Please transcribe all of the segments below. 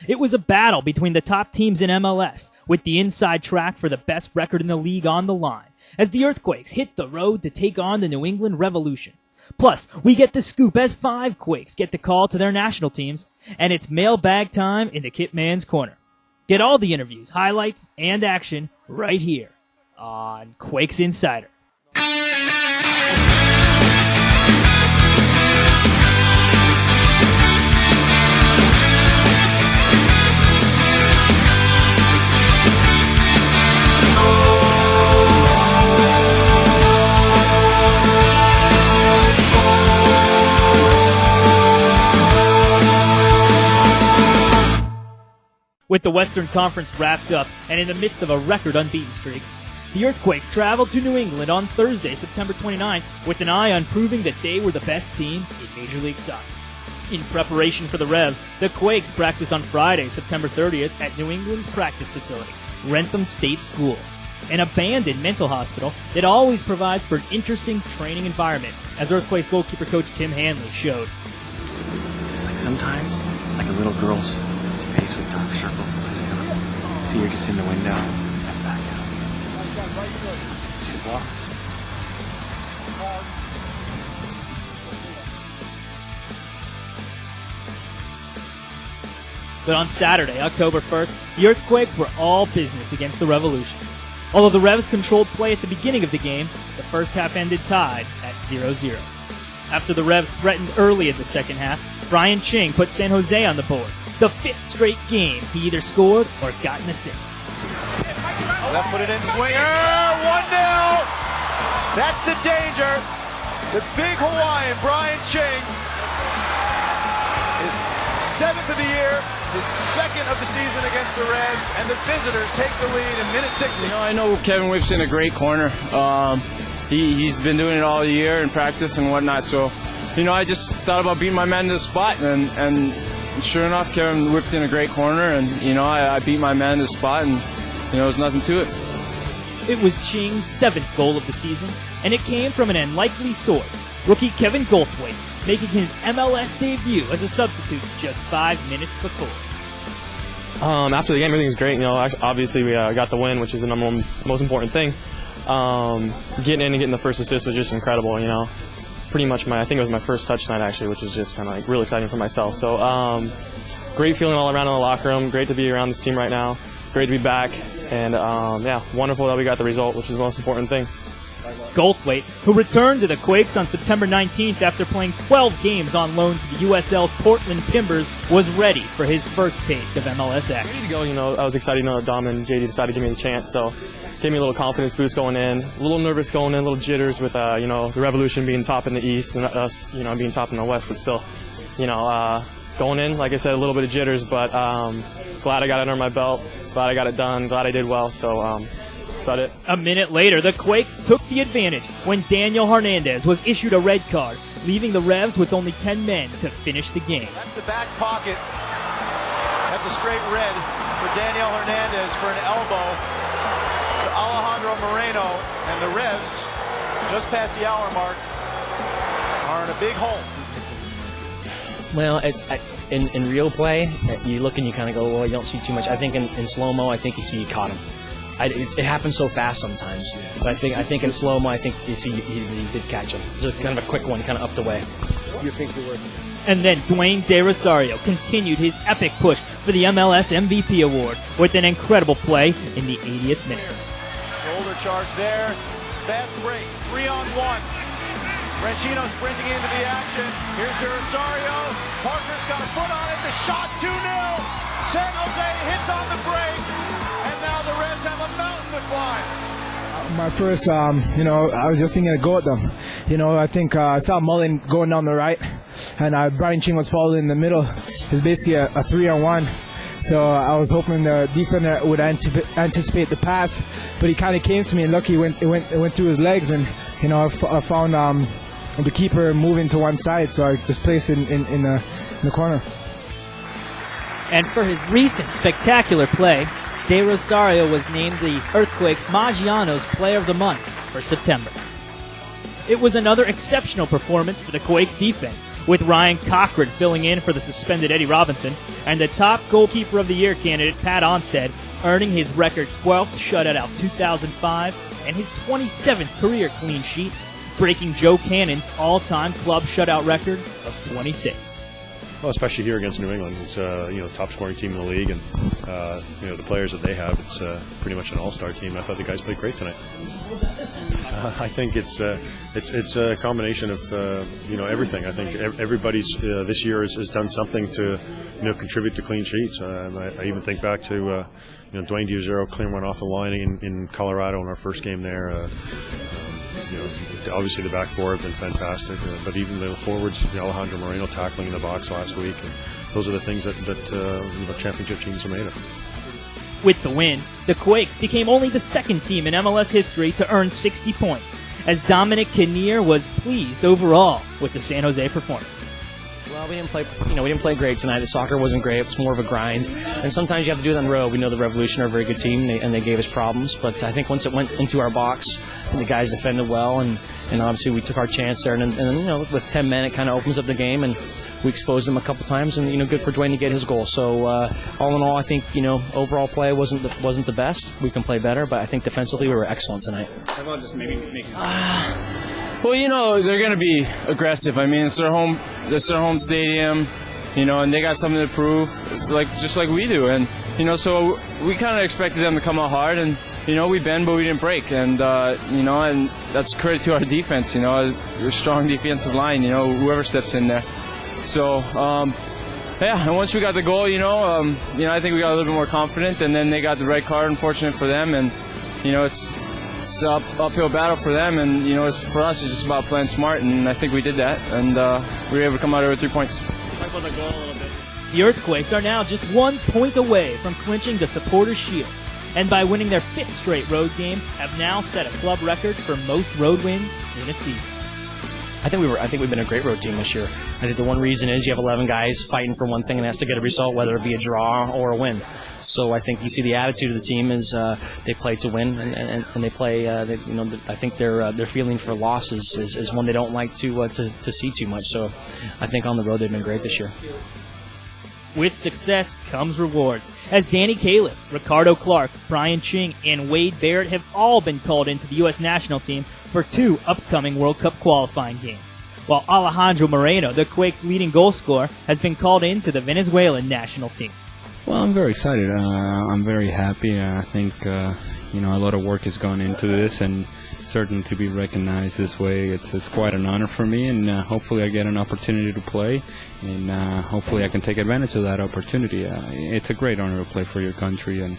It was a battle between the top teams in MLS, with the inside track for the best record in the league on the line, as the Earthquakes hit the road to take on the New England Revolution. Plus, we get the scoop as 5 Quakes get the call to their national teams, and it's mailbag time in the Kit Man's Corner. Get all the interviews, highlights, and action right here on Quakes Insider. With the Western Conference wrapped up and in the midst of a record unbeaten streak, the Earthquakes traveled to New England on Thursday, September 29th, with an eye on proving that they were the best team in Major League Soccer. In preparation for the Revs, the Quakes practiced on Friday, September 30th, at New England's practice facility, Rentham State School, an abandoned mental hospital that always provides for an interesting training environment, as Earthquakes goalkeeper coach Tim Hanley showed. It's like sometimes, like a little girl's face with dark circles. Just kind of see her just in the window and back out. She's walking. But on Saturday, October 1st, the Earthquakes were all business against the Revolution. Although the Revs controlled play at the beginning of the game, the first half ended tied at 0-0. After the Revs threatened early in the second half, Brian Ching put San Jose on the board. The 5th straight game he either scored or got an assist. Left-footed in swinger, 1-0. That's the danger. The big Hawaiian, Brian Ching, is 7th of the year, his 2nd of the season against the Revs, and the visitors take the lead in minute 60. You know, I know Kevin Whipp's in a great corner. He's been doing it all year in practice and whatnot, so, you know, I just thought about beating my man to the spot, and sure enough, Kevin whipped in a great corner, and, you know, I beat my man to the spot, and, you know, there's nothing to it. It was Ching's 7th goal of the season, and it came from an unlikely source, rookie Kevin Goldthwait, making his MLS debut as a substitute just 5 minutes before. After the game, everything's great. You know, obviously we got the win, which is the most important thing. Getting in and getting the first assist was just incredible. You know, pretty much I think it was my first touch tonight actually, which was just kind of like real exciting for myself. So great feeling all around in the locker room. Great to be around this team right now. Great to be back, and yeah, wonderful that we got the result, which is the most important thing. Goldthwait, who returned to the Quakes on September 19th after playing 12 games on loan to the USL's Portland Timbers, was ready for his first taste of MLS action. Ready to go, you know, I was excited to know that Dom and JD decided to give me the chance, so gave me a little confidence boost going in, a little nervous going in, a little jitters with, you know, the Revolution being top in the East and us, you know, being top in the West, but still, you know, going in, like I said, a little bit of jitters, but glad I got it under my belt, glad I got it done, glad I did well, so it. A minute later, the Quakes took the advantage when Daniel Hernandez was issued a red card, leaving the Revs with only 10 men to finish the game. That's the back pocket. That's a straight red for Daniel Hernandez for an elbow to Alejandro Moreno, and the Revs, just past the hour mark, are in a big hole. Well, in real play, you look and you kind of go, well, you don't see too much. I think in slow-mo, I think you see he caught him. It happens so fast sometimes, but I think in slow-mo, I think you see he did catch him. It was kind of a quick one, kind of up the way. You think you were? And then Dwayne De Rosario continued his epic push for the MLS MVP award with an incredible play in the 80th minute. Shoulder charge there, fast break, 3-on-1. Branchino sprinting into the action. Here's De Rosario. Parker's got a foot on it. The shot, 2-0. San Jose hits on the break. And now the Reds have a mountain to climb. My first, you know, I was just thinking to go at them. You know, I think I saw Mullen going down the right, and Brian Ching was following in the middle. It was basically a 3-on-1. So I was hoping the defender would anticipate the pass, but he kind of came to me, and lucky it went through his legs, and you know I found the keeper moving to one side, so I just placed it in the corner. And for his recent spectacular play, De Rosario was named the Earthquakes Maggiano's Player of the Month for September. It was another exceptional performance for the Quakes defense, with Ryan Cochran filling in for the suspended Eddie Robinson, and the top goalkeeper of the year candidate Pat Onstead earning his record 12th shutout out 2005 and his 27th career clean sheet, breaking Joe Cannon's all-time club shutout record of 26. Well, especially here against New England, it's top scoring team in the league, and the players that they have, it's pretty much an all-star team. I thought the guys played great tonight. I think it's a combination of everything. I think everybody's this year has done something to contribute to clean sheets. I even think back to Dwayne DiZero clearing one off the line in Colorado in our first game there. Obviously the back four have been fantastic, but even the forwards, Alejandro Moreno tackling in the box last week, and those are the things that championship teams are made of. With the win, the Quakes became only the second team in MLS history to earn 60 points, as Dominic Kinnear was pleased overall with the San Jose performance. Well, we didn't play great tonight. The soccer wasn't great. It was more of a grind. And sometimes you have to do it on the road. We know the Revolution are a very good team, and they gave us problems. But I think once it went into our box, and the guys defended well, and obviously we took our chance there. And with 10 men, it kind of opens up the game, and we exposed them a couple times. And good for Dwayne to get his goal. So all in all, I think overall play wasn't the best. We can play better, but I think defensively we were excellent tonight. How about just maybe making? Well, they're going to be aggressive. I mean, it's their home stadium, and they got something to prove, just like we do. And, so we kind of expected them to come out hard, and, we bend, but we didn't break. And, and that's credit to our defense, a strong defensive line, whoever steps in there. So, and once we got the goal, I think we got a little bit more confident, and then they got the red card, unfortunate for them, and, it's an uphill battle for them, and for us it's just about playing smart, and I think we did that, and we were able to come out here with 3 points. Talk about the goal a little bit. The Earthquakes are now just 1 point away from clinching the Supporters' Shield, and by winning their 5th straight road game, have now set a club record for most road wins in a season. I think we've been a great road team this year. I think the one reason is you have 11 guys fighting for one thing and has to get a result, whether it be a draw or a win. So I think you see the attitude of the team is they play to win, and they play. I think their feeling for losses is one they don't like to see too much. So I think on the road they've been great this year. With success comes rewards, as Danny Caleb, Ricardo Clark, Brian Ching, and Wade Barrett have all been called into the U.S. national team for 2 upcoming World Cup qualifying games, while Alejandro Moreno, the Quakes' leading goal scorer, has been called into the Venezuelan national team. Well, I'm very excited. I'm very happy. I think a lot of work has gone into this, and certainly to be recognized this way, it's quite an honor for me, and hopefully I get an opportunity to play, and hopefully I can take advantage of that opportunity. It's a great honor to play for your country, and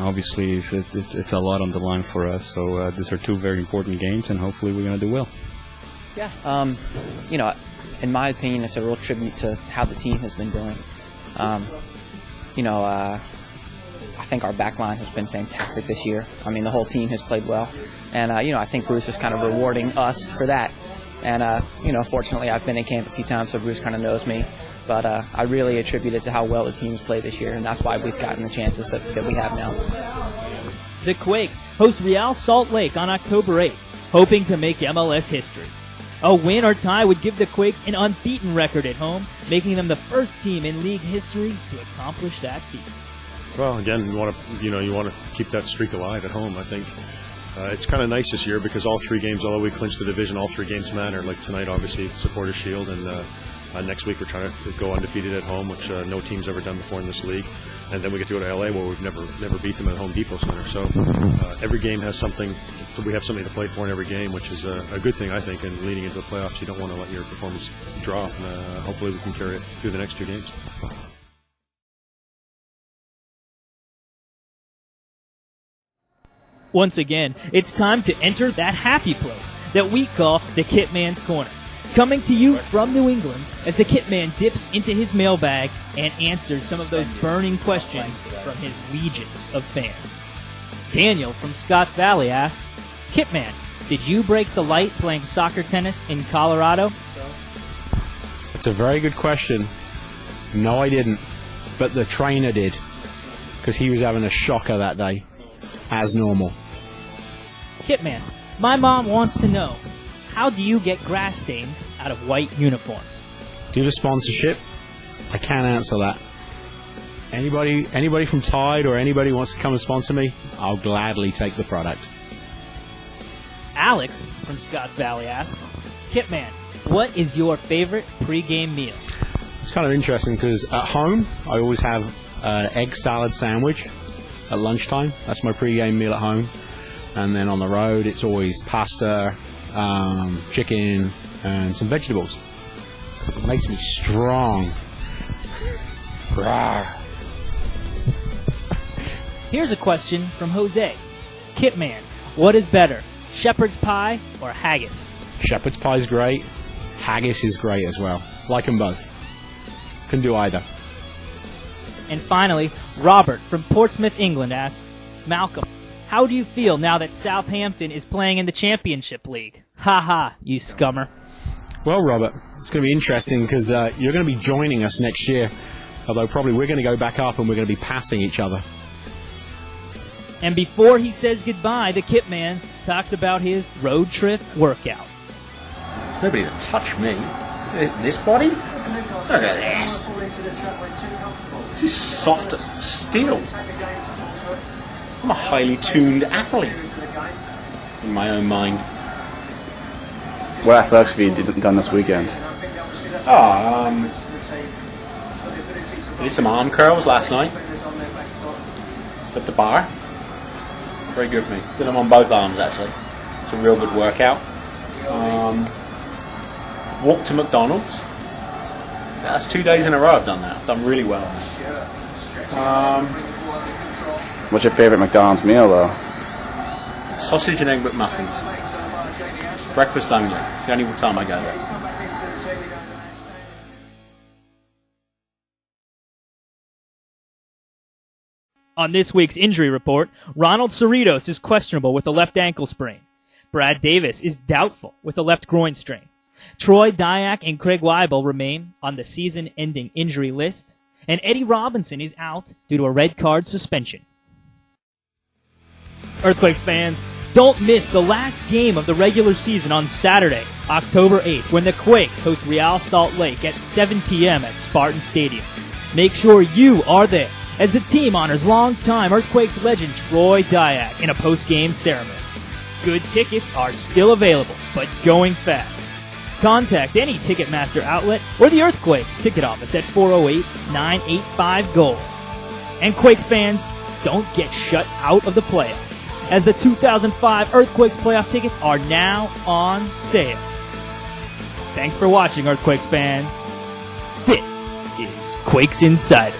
obviously it's a lot on the line for us. So these are 2 very important games, and hopefully we're going to do well. Yeah, in my opinion, it's a real tribute to how the team has been doing. I think our back line has been fantastic this year. I mean, the whole team has played well. And, I think Bruce is kind of rewarding us for that. And, fortunately, I've been in camp a few times, so Bruce kind of knows me. But I really attribute it to how well the team's played this year, and that's why we've gotten the chances that we have now. The Quakes host Real Salt Lake on October 8th, hoping to make MLS history. A win or tie would give the Quakes an unbeaten record at home, making them the first team in league history to accomplish that feat. Well, again, you want to keep that streak alive at home. I think it's kind of nice this year because all 3 games, although we clinched the division, all 3 games matter. Like tonight, obviously, Supporters' Shield, and next week we're trying to go undefeated at home, which no team's ever done before in this league. And then we get to go to LA, where we've never beat them at Home Depot Center. So every game has something. We have something to play for in every game, which is a good thing, I think. And leading into the playoffs, you don't want to let your performance drop. Hopefully, we can carry it through the next 2 games. Once again, it's time to enter that happy place that we call the Kitman's Corner. Coming to you from New England as the Kitman dips into his mailbag and answers some of those burning questions from his legions of fans. Daniel from Scotts Valley asks, Kitman, did you break the light playing soccer tennis in Colorado? It's a very good question. No, I didn't. But the trainer did, because he was having a shocker that day, as normal. Kitman, my mom wants to know, How do you get grass stains out of white uniforms? Due to sponsorship, I can't answer that. Anybody from Tide or anybody wants to come and sponsor me, I'll gladly take the product. Alex from Scotts Valley asks, Kitman, what is your favorite pregame meal? It's kind of interesting because at home, I always have an egg salad sandwich at lunchtime. That's my pre-game meal at home. And then on the road, it's always pasta, chicken, and some vegetables. Because it makes me strong. Rawr. Here's a question from Jose. Kitman, what is better, shepherd's pie or haggis? Shepherd's pie is great. Haggis is great as well. Like them both. Can do either. And finally, Robert from Portsmouth, England asks, Malcolm, how do you feel now that Southampton is playing in the Championship League? Ha ha, you scummer. Well, Robert, it's going to be interesting because you're going to be joining us next year. Although probably we're going to go back up and we're going to be passing each other. And before he says goodbye, the Kitman talks about his road trip workout. There's nobody to touch me. This body? Look at this. This is soft steel. I'm a highly tuned athlete. In my own mind. What athletics have you done this weekend? I did some arm curls last night. At the bar. Very good for me. Did them on both arms actually. It's a real good workout. Walked to McDonald's. That's 2 days in a row I've done that. I've done really well on that. What's your favorite McDonald's meal, though? Sausage and egg McMuffins. Breakfast only. It's the only time I go there. On this week's injury report, Ronald Cerritos is questionable with a left ankle sprain. Brad Davis is doubtful with a left groin strain. Troy Dyack and Craig Weibel remain on the season-ending injury list, and Eddie Robinson is out due to a red card suspension. Earthquakes fans, don't miss the last game of the regular season on Saturday, October 8th, when the Quakes host Real Salt Lake at 7 p.m. at Spartan Stadium. Make sure you are there as the team honors longtime Earthquakes legend Troy Dyack in a post-game ceremony. Good tickets are still available, but going fast. Contact any Ticketmaster outlet or the Earthquakes ticket office at 408-985-GOAL. And Quakes fans, don't get shut out of the playoffs, as the 2005 Earthquakes playoff tickets are now on sale. Thanks for watching, Earthquakes fans. This is Quakes Insider.